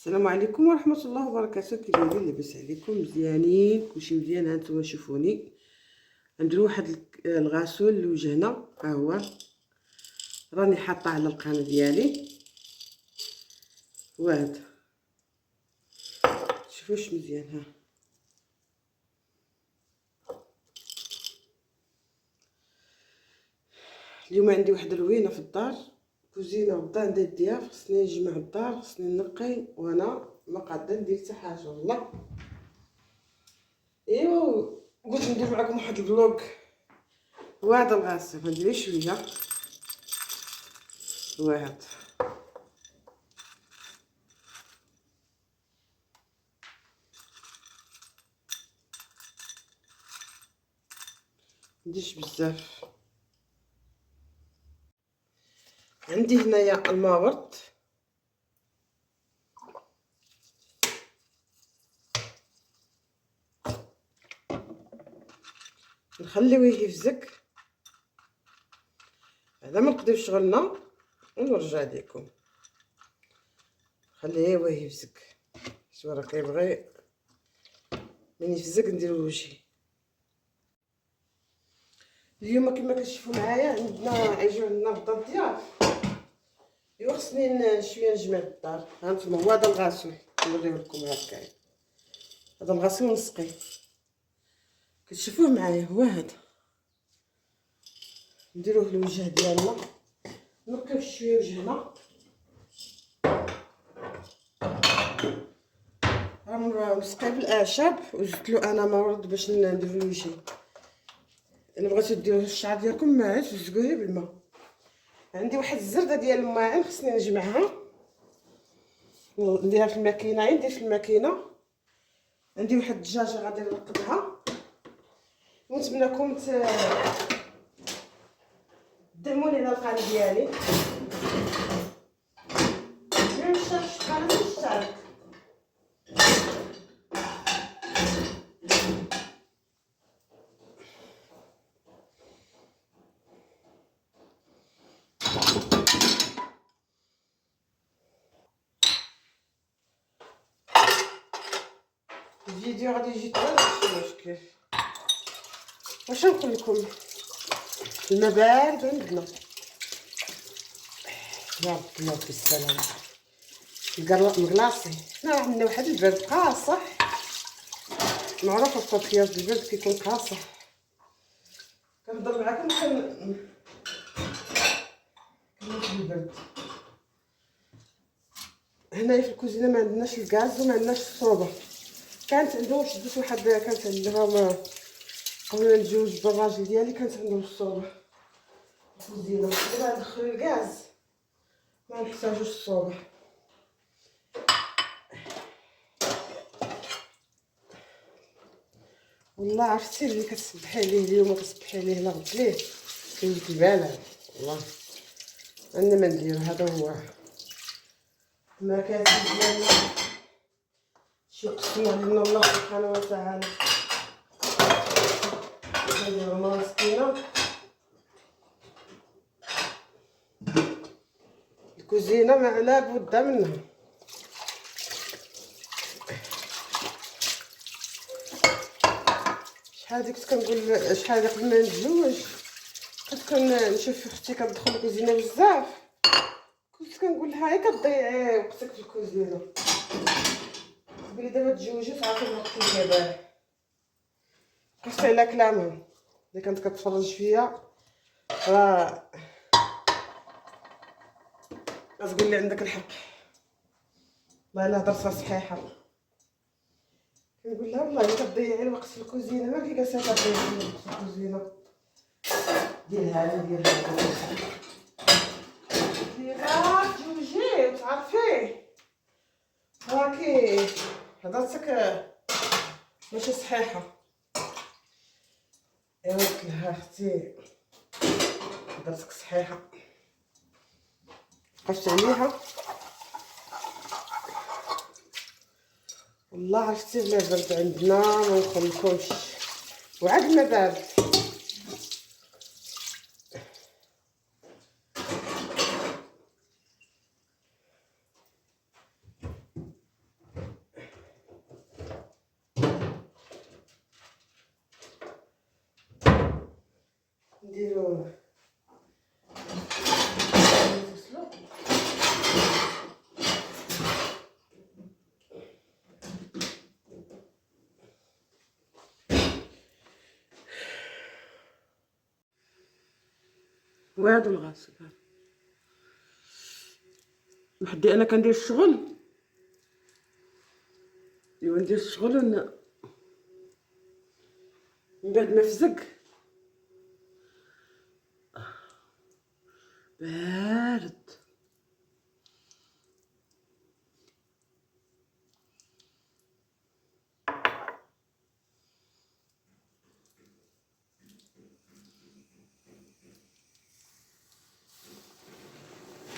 السلام عليكم ورحمه الله وبركاته. كي دايرين؟ لاباس عليكم؟ مزيانين؟ كلشي مزيان؟ هانتوما شوفوني نديرو واحد الغسول لوجهنا. ها هو راني حاطه على القناه ديالي، وهذا شوفوش مزيان. ها اليوم عندي واحد الروينه في الدار، كوزينه وضان الضياف، خصني نجمع الدار، خصني نقي، وانا ما قادره ندير حتى حاجه والله. ايوا قلت ندير معكم واحد الفلوق. وهذا الغسول غندير شويه، وهذا منديرش بزاف. عندي هنايا الماورد، نخليوه يفزك هذا ما نقدرش شغلنا ونرجع لكم. خليه هو يفزك، شو راه كيبغي من يفزك نديرو لوجهي. اليوم كما كتشوفوا معايا عندنا يجيو عندنا الدار الضياف. ايوا خصني شويه نجمع الدار. هانتوما هو هذا الغسول نوريه لكم هكايا. هذا الغسول نسقي كتشوفوه معايا، هو هذا نديروه للوجه ديالنا، نقيو شويه وجهنا. مسقي بالاعشاب وزدت له انا مورد باش ندير لوجهي. الا بغيتو ديروا الشعر ديالكم ما عادش تزقوه بالماء. عندي واحد الزرده ديال الماعن خصني نجمعها نديرها في الماكينه. ندير في الماكينه. عندي واحد الدجاجه غادي نرقدها، ونتمنىكم تدعموني على القناه ديالي. ما مشتركش في القناه اشترك. الفيديو غادي يجي طويل، ماشي مشكل. واش نقول لكم؟ الماء بارد عندنا، يا رب بالسلامه. القرواء مغلاصي. حنا عندنا واحد البرد قاصح، معروفه في تركيا البرد كيكون قاصح. كنهضر معاكم البرد. هنايا في الكوزينه ما عندناش الغاز وما عندناش الصوبه. كانت عندهم شدت واحد، كانت عندهم قبل ما نتزوج بالراجل ديالي كانت عندهم الصوبه الكوزينه. دابا دخلوا الغاز ما نحتاجوش الصوبه. والله عرفتي اللي كتسبحي عليه اليوم وكتسبحي عليه لا غد ليه كيولي البال. والله انا ما ندير. هذا هو المكاسب ديالنا، شي قسمه لنا الله سبحانه وتعالى. نديرو مسكينه. الكوزينه ما على بد منها. شحال هادي كنت كنقول، شحال هادي قبل ما نتزوج كنت كنشوف اختي كتدخل الكوزينه بزاف، كنت كنقول لها هاي كتضيعي وقتك في الكوزينه. تقولي دابا تزوجت عرفتي الوقت اللي دابا. قست على كلامها اللي كانت كتفرج فيا راه تقول لي عندك الحق. والله الا هضرتها صحيحه. كنقول لها والله الا كتضيعي الوقت في الكوزينه، ما في كاسه كتضيعي الوقت في الكوزينه. ديرها ديرها تزوجي وتعرفي راكي هضرتك ماشي صحيحه. ايوا قلت لها اختي هضرتك صحيحه. وقفت عليها والله. عرفتي بلا برد عندنا ما نخليكمش، وعاد ما بارد. نديرو وهادو الغاس. وحدي انا كندير الشغل، ايوا ندير الشغل من بعد ما فزق بارد.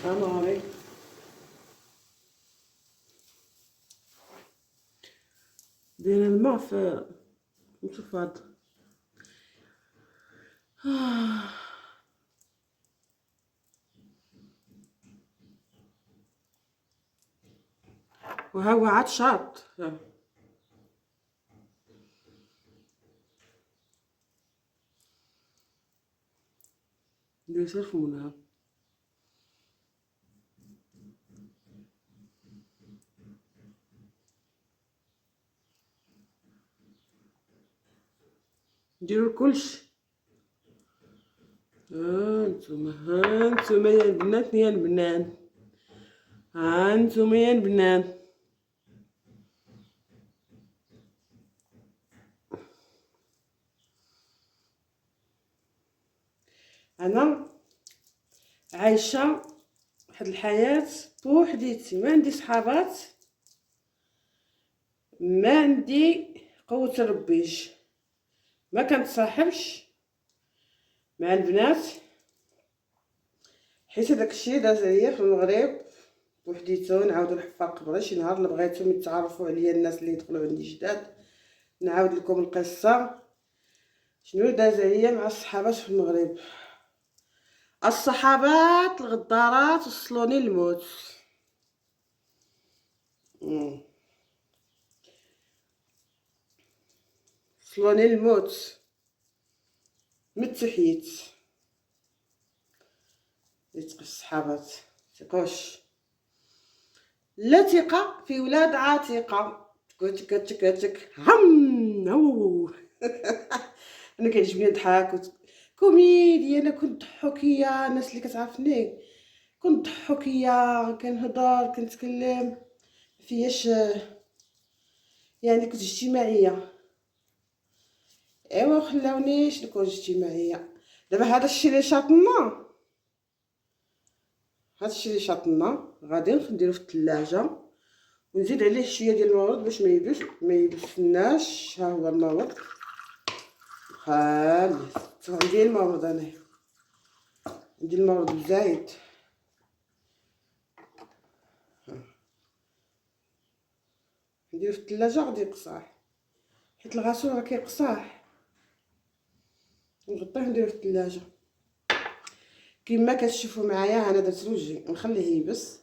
انا غاري دايره الماء في نشوف هاد وها هو عاد شاط. ندير صرف منها. نديرو كلشي. هانتوما يا البنات يا البنان، هانتوما يا البنان. انا عايشه واحد الحياه بوحديتي، ما عندي صحابات، ما عندي قوه الربيج، ما كنتصاحبش مع البنات، حيت هداك الشيء داز عليا في المغرب بوحديتو. نعاود نحفر قبره شي نهار اللي بغيتهم يتعرفوا عليا الناس اللي يدخلوا عندي جداد، نعاود لكم القصه شنو داز عليا مع الصحابات في المغرب. الصحابات الغدارات وصلوني للموت. وصلوني للموت. متحيت يتقي الصحابات، تقوش لا ثقه في ولاد عتيقه. تك هم هو انا كيعجبني الضحك كوميديا. انا كنت ضحوكيه، الناس اللي كتعرفني كنت ضحوكيه، كنهضر كنتكلم فياش يعني، كنت اجتماعيه. ايوا خلاونيش نكون اجتماعيه. دابا هذا الشيء اللي شاطنا، هذا الشيء اللي شاطنا غادي نديرو في الثلاجه ونزيد عليه شويه ديال المورد باش ما يبسناش. ها هو المورد خالص. عندي المورد، انا عندي المورد زايد. نديرو في الثلاجه غادي يقصاح، حيت الغاسول راه كيقصاح. نغطيه نديرو في الثلاجه كما كتشوفوا معايا. انا درت لوجي نخليه يبس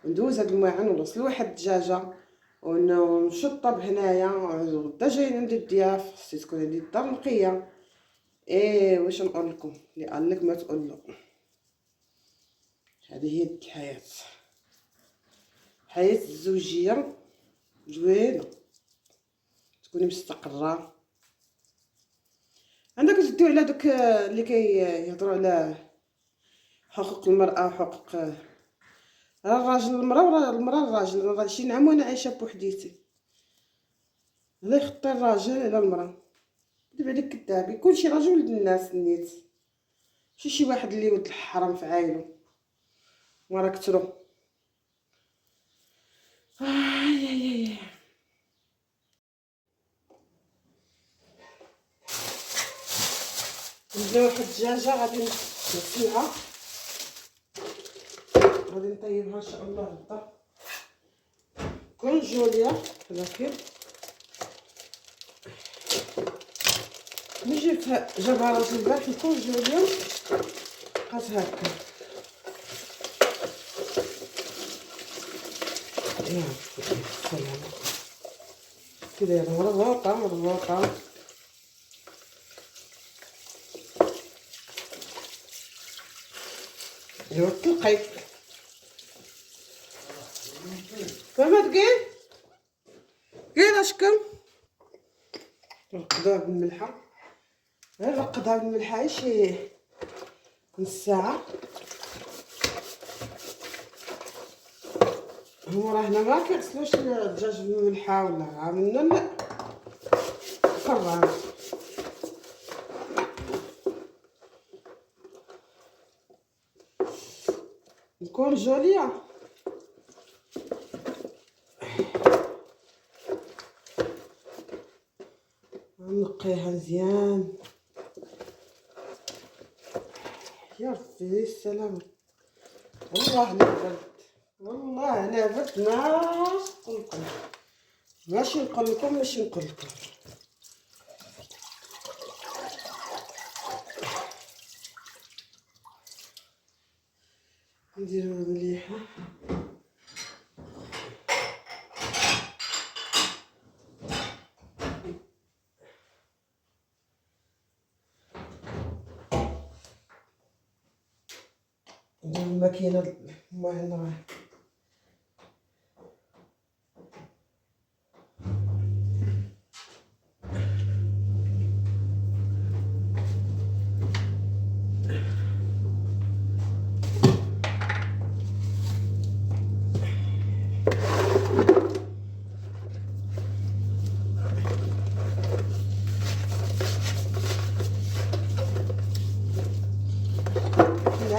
وندوز هاد الماعن ونغسل واحد الدجاجه ونشطب هنايا. غدا جايين عندي الضياف، خصني تكون عندي الدار نقيه. واش نقول لكم اللي قال لك ما تقول له. هذه هي الحياه، حياه الزوجيه زوينه، تكوني مستقره. عندك تديو على دوك اللي كيهضروا على حقوق المراه وحقوق الراجل المراه وراه المراه الراجل. راه شي نعم وانا عايشه بوحديتي، الله يخطي الراجل على المراه. دابا عليك كذابي، كلشي راجل ولد الناس نيت، ماشي شي واحد اللي ولد الحرام في عايلو. وراه كثروا. عندنا واحد الدجاجه غادي نغسلها، غادي نطيبها ان شاء الله غدا. كون جوليا ولكن ملي جابها راجل البارح كون جوليا بقات هكا. سلام كي دايره مربوطه. ايوا تلقي فما تقيل قيل اشكم نقدوها بالملحه غير نقدها بالملحه شي نص ساعه. هما راه هنا ما كيغسلوش الدجاج بالملحه ولا عاملين الفران نكون جوليه. نقيها مزيان يا ربي السلامه. والله انا برد، والله انا برد ماشي نقول لكم نديرو مليحه. ندير الماكينه هنا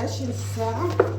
شي نص ساعه.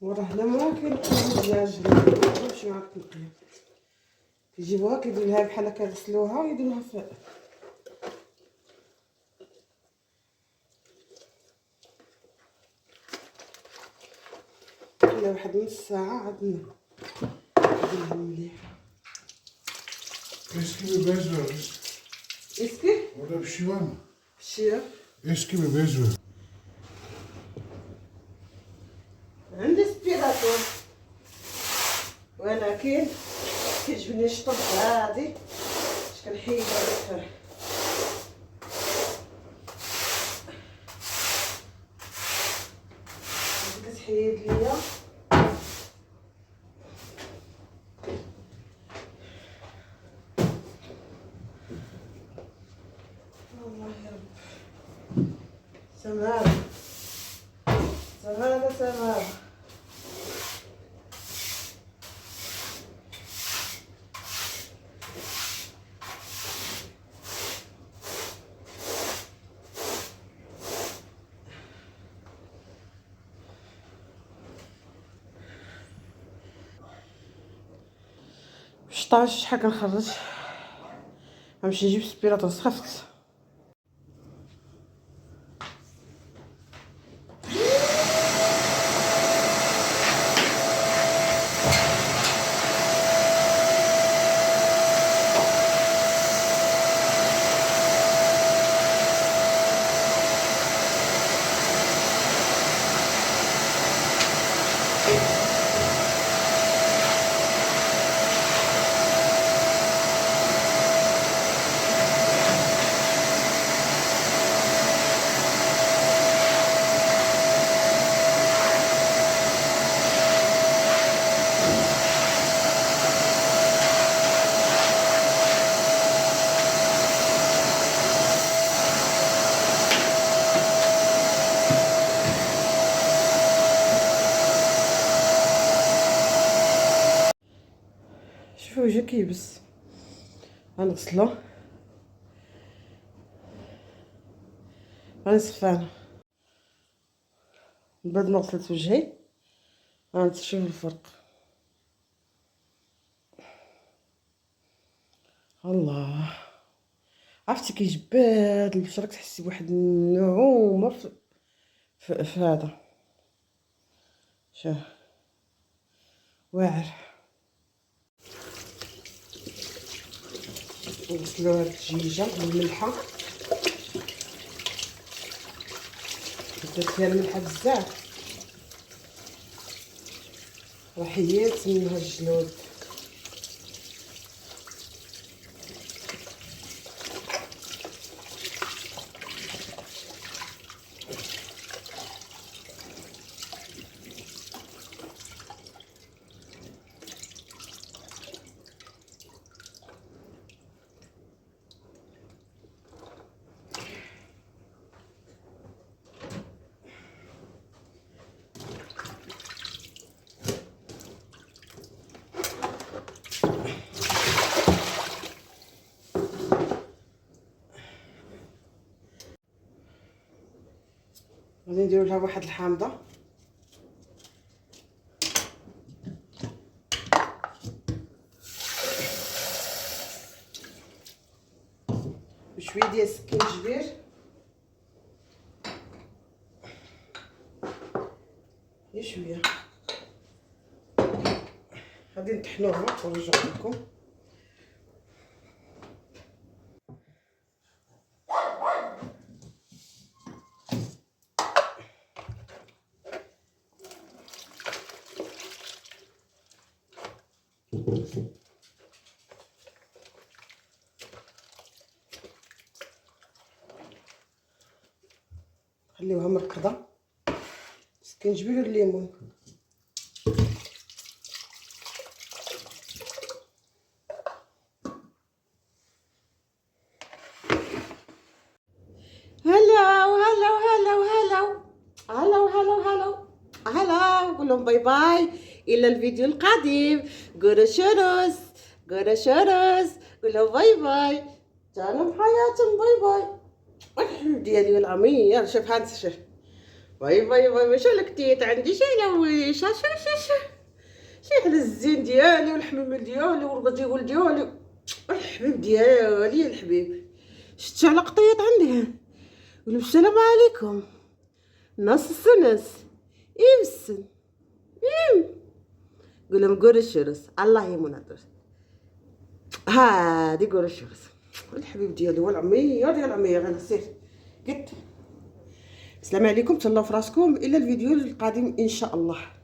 وراه هنا ما كينقيو الدجاج ماشي مع التنقيه كيجيبوها كيديروها بحال هكا يغسلوها ويديروها في كاينه واحد نص ساعه عاد نديرها مليحه. Eski bir bez ver. اسكي Orada bir şey var mı? شي Eski bir bez ver. عندي سبيراتور ولكن كيعجبني الشطب عادي باش كنحيد هذاك كتحيد ليا والله يا رب. سماعه سماعه شطاش شحال كنخرج غنمشي نجيب سبيراتور سخفت. شوفوا وجهي كيبس غنغسلو غنصفانه. من بعد ما غسلت وجهي ها انت شوف الفرق. الله، عرفتي كيجبد البشره، كتحسي بواحد النعومه في هذا. شوف واعر. نغسلو هاد الدجيجه بالملحه، درت فيها الملحه بزاف، راه حيات منها الجلود. غادي نديرو لها واحد الحامضه، بشويه ديال السكينجبير، غير شويه. غادي نطحنوها ونرجع لكم. خليوها مرقده، السكينجبير والليمون. هلا وهلا وهلا وهلا هلا وهلا وهلا هلا، نقول لهم باي باي الى الفيديو القادم. قرشرس قرشرس، قول لهم باي باي، جانم حياتهم. باي باي الحبيب ديالي والعمير. شوف هانت، شوف باي باي باي باي. شو لكتيت عندي شي لويش، شو شي على الزين ديالي والحمام ديالي والرجيول ديالي، الحبيب ديالي الحبيب. شتي على قطيط عندي. قولوا السلام عليكم. نص السنس يمسن قول لهم قرشرس. الله يمنطر هادي قرشرس الحبيب ديالي والعمير ديال العمير. انا سير قلت السلام عليكم، تهلاو في راسكم، الى الفيديو القادم ان شاء الله.